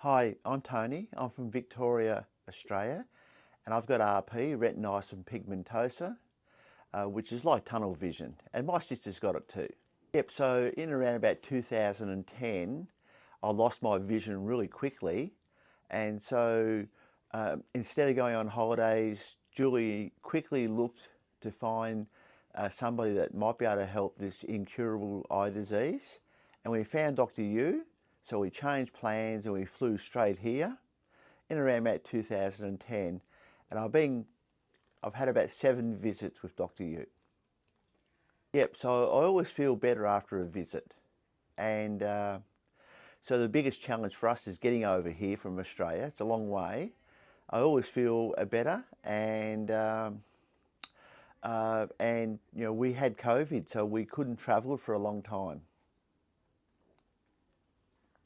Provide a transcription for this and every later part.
Hi, I'm Tony. I'm from Victoria, Australia, and I've got RP, retinitis pigmentosa, which is like tunnel vision, and my sister's got it too. Yep, so in around about 2010, I lost my vision really quickly, and so instead of going on holidays, Julie quickly looked to find somebody that might be able to help this incurable eye disease, and we found Dr. Yu. So we changed plans and we flew straight here in around about 2010, and I've had about 7 visits with Dr. Yu. Yep, so I always feel better after a visit, and so the biggest challenge for us is getting over here from Australia. It's a long way. I always feel better, and you know, we had COVID, so we couldn't travel for a long time.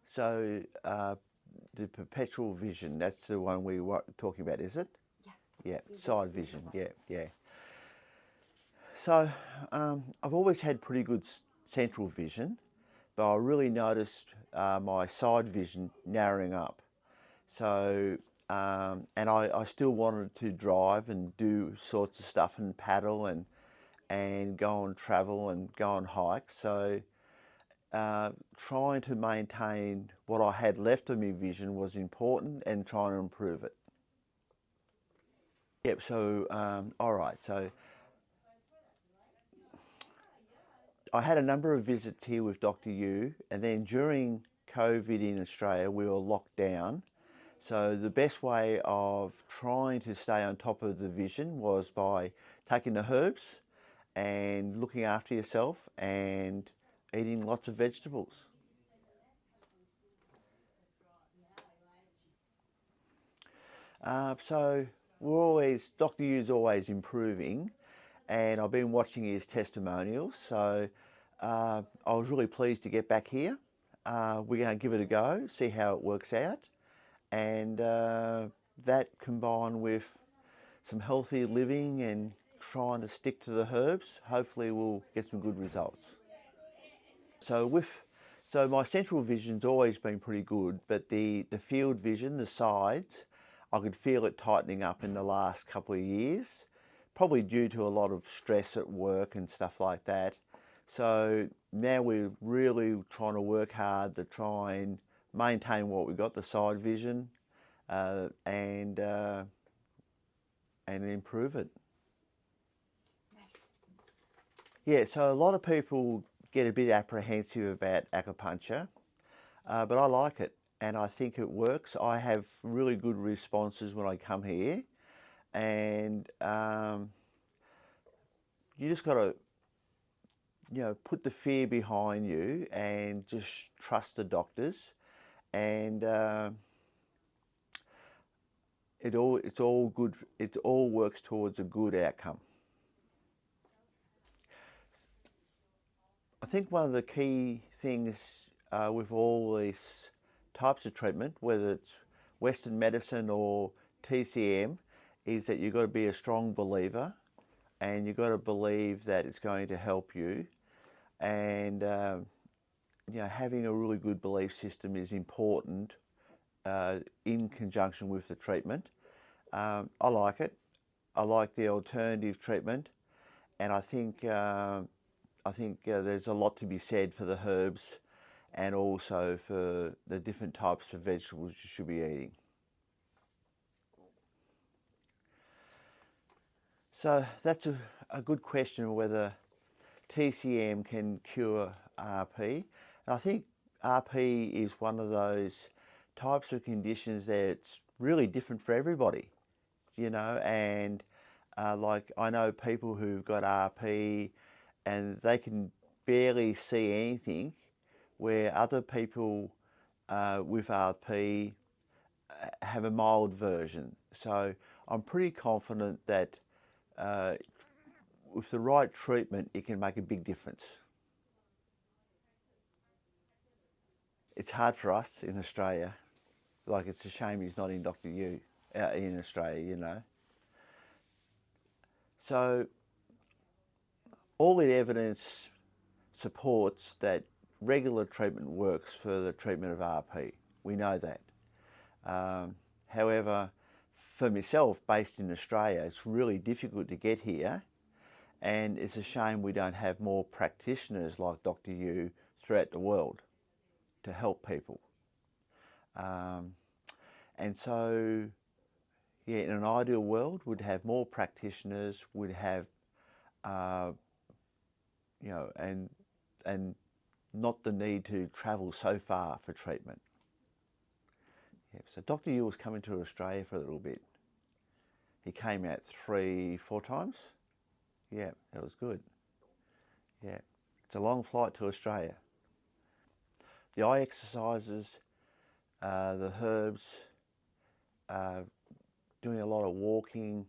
So the perpetual vision, that's the one we were talking about, is it? Yeah. Yeah, side vision, yeah. So I've always had pretty good central vision, but I really noticed my side vision narrowing up. So, and I still wanted to drive and do sorts of stuff and paddle and go on travel and go on hikes. So trying to maintain what I had left of my vision was important, and trying to improve it. Yep, so all right, so I had a number of visits here with Dr. Yu, and then during COVID in Australia we were locked down. So the best way of trying to stay on top of the vision was by taking the herbs and looking after yourself and eating lots of vegetables. So Dr. Yu's always improving, and I've been watching his testimonials. So I was really pleased to get back here. We're going to give it a go, see how it works out, and that combined with some healthy living and trying to stick to the herbs, hopefully we'll get some good results. So so my central vision's always been pretty good, but the field vision, the sides, I could feel it tightening up in the last couple of years, probably due to a lot of stress at work and stuff like that. So now we're really trying to work hard to try and maintain what we've got, the side vision, uh, and uh, and improve it. Yeah, so a lot of people get a bit apprehensive about acupuncture, but I like it and I think it works. I have really good responses when I come here, and you just got to, put the fear behind you and just trust the doctors, and it's all good. It all works towards a good outcome. I think one of the key things with all these types of treatment, whether it's Western medicine or TCM, is that you've got to be a strong believer, and you've got to believe that it's going to help you. And having a really good belief system is important in conjunction with the treatment. I like it. I like the alternative treatment, and I think there's a lot to be said for the herbs, and also for the different types of vegetables you should be eating. So that's a good question, whether TCM can cure RP. And I think RP is one of those types of conditions that it's really different for everybody, and like I know people who've got RP and they can barely see anything, where other people with RP have a mild version. So I'm pretty confident that uh, with the right treatment, it can make a big difference. It's hard for us in Australia. Like, it's a shame he's not in Dr. Yu in Australia. So all the evidence supports that regular treatment works for the treatment of RP. We know that. However, for myself, based in Australia, it's really difficult to get here, and it's a shame we don't have more practitioners like Dr. Yu throughout the world to help people. And so, yeah, in an ideal world, we'd have more practitioners, we'd have, you know, and not the need to travel so far for treatment. Yeah, so Dr. Yu was coming to Australia for a little bit. He came out 3-4 times. Yeah, that was good. Yeah, it's a long flight to Australia. The eye exercises, the herbs, doing a lot of walking,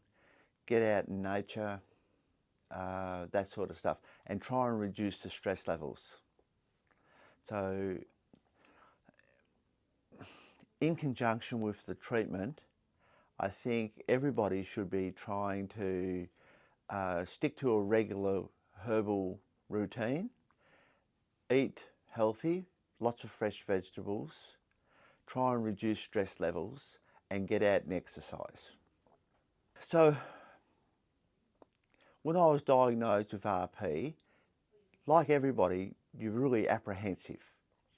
get out in nature, that sort of stuff, and try and reduce the stress levels. So in conjunction with the treatment, I think everybody should be trying to stick to a regular herbal routine, eat healthy, lots of fresh vegetables, try and reduce stress levels, and get out and exercise. So when I was diagnosed with RP, like everybody, you're really apprehensive.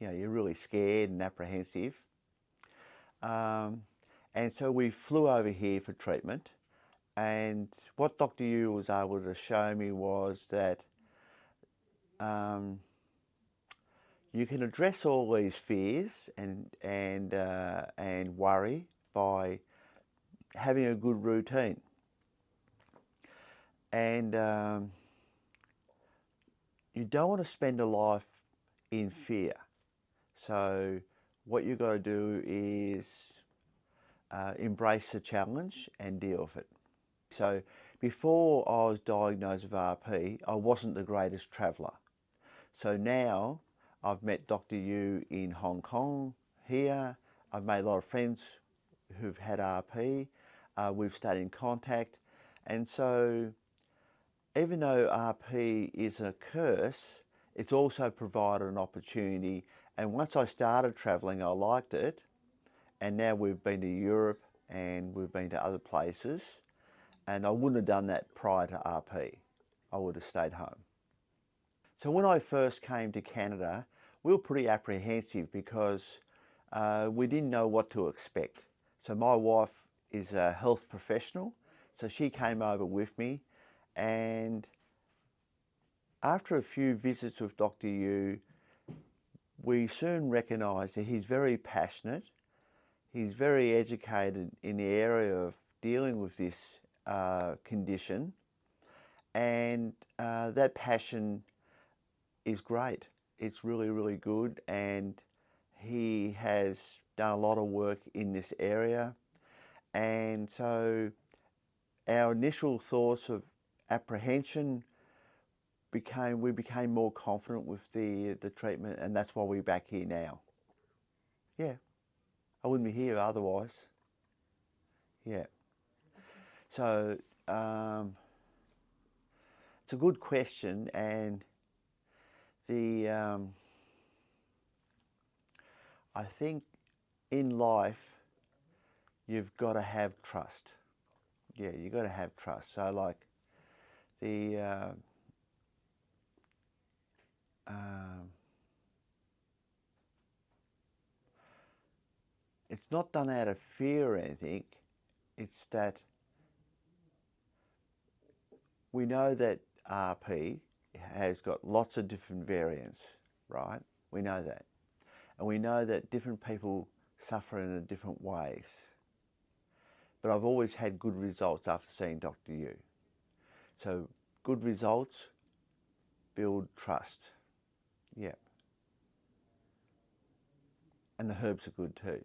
You know, you're really scared and apprehensive. And so we flew over here for treatment. And what Dr. Yu was able to show me was that you can address all these fears and worry by having a good routine. And you don't want to spend a life in fear. So what you've got to do is embrace the challenge and deal with it. So before I was diagnosed with RP, I wasn't the greatest traveller. So now I've met Dr. Yu in Hong Kong, here. I've made a lot of friends who've had RP. We've stayed in contact. And so even though RP is a curse, it's also provided an opportunity. And once I started travelling, I liked it. And now we've been to Europe and we've been to other places. And I wouldn't have done that prior to RP. I would have stayed home. So when I first came to Canada, we were pretty apprehensive because we didn't know what to expect. So my wife is a health professional, so she came over with me, and after a few visits with Dr. Yu, we soon recognised that he's very passionate, he's very educated in the area of dealing with this condition, and that passion is great. It's really, really good, and he has done a lot of work in this area. And so our initial thoughts of apprehension we became more confident with the treatment, and that's why we're back here now. Yeah, I wouldn't be here otherwise. Yeah. So it's a good question, and the I think in life you've got to have trust. Yeah, you've got to have trust. So like the it's not done out of fear or anything. It's that we know that RP has got lots of different variants, right? We know that. And we know that different people suffer in different ways. But I've always had good results after seeing Dr. Yu. So good results build trust. Yeah. And the herbs are good too.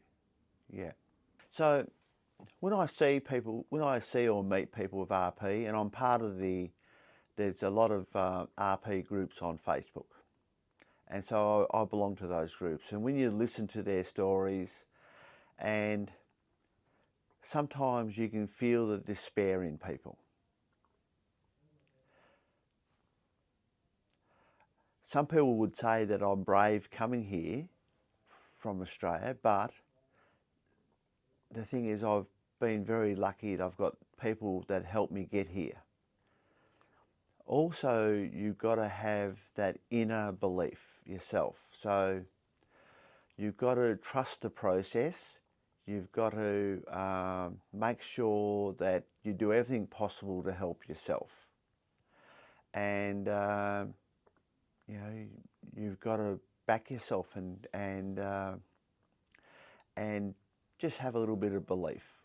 Yeah. So when I see or meet people with RP, and I'm part of there's a lot of RP groups on Facebook. And so I belong to those groups. And when you listen to their stories, and sometimes you can feel the despair in people. Some people would say that I'm brave coming here from Australia, but the thing is, I've been very lucky that I've got people that help me get here. Also, you've got to have that inner belief yourself. So you've got to trust the process. You've got to make sure that you do everything possible to help yourself. And you know, you've got to back yourself and just have a little bit of belief.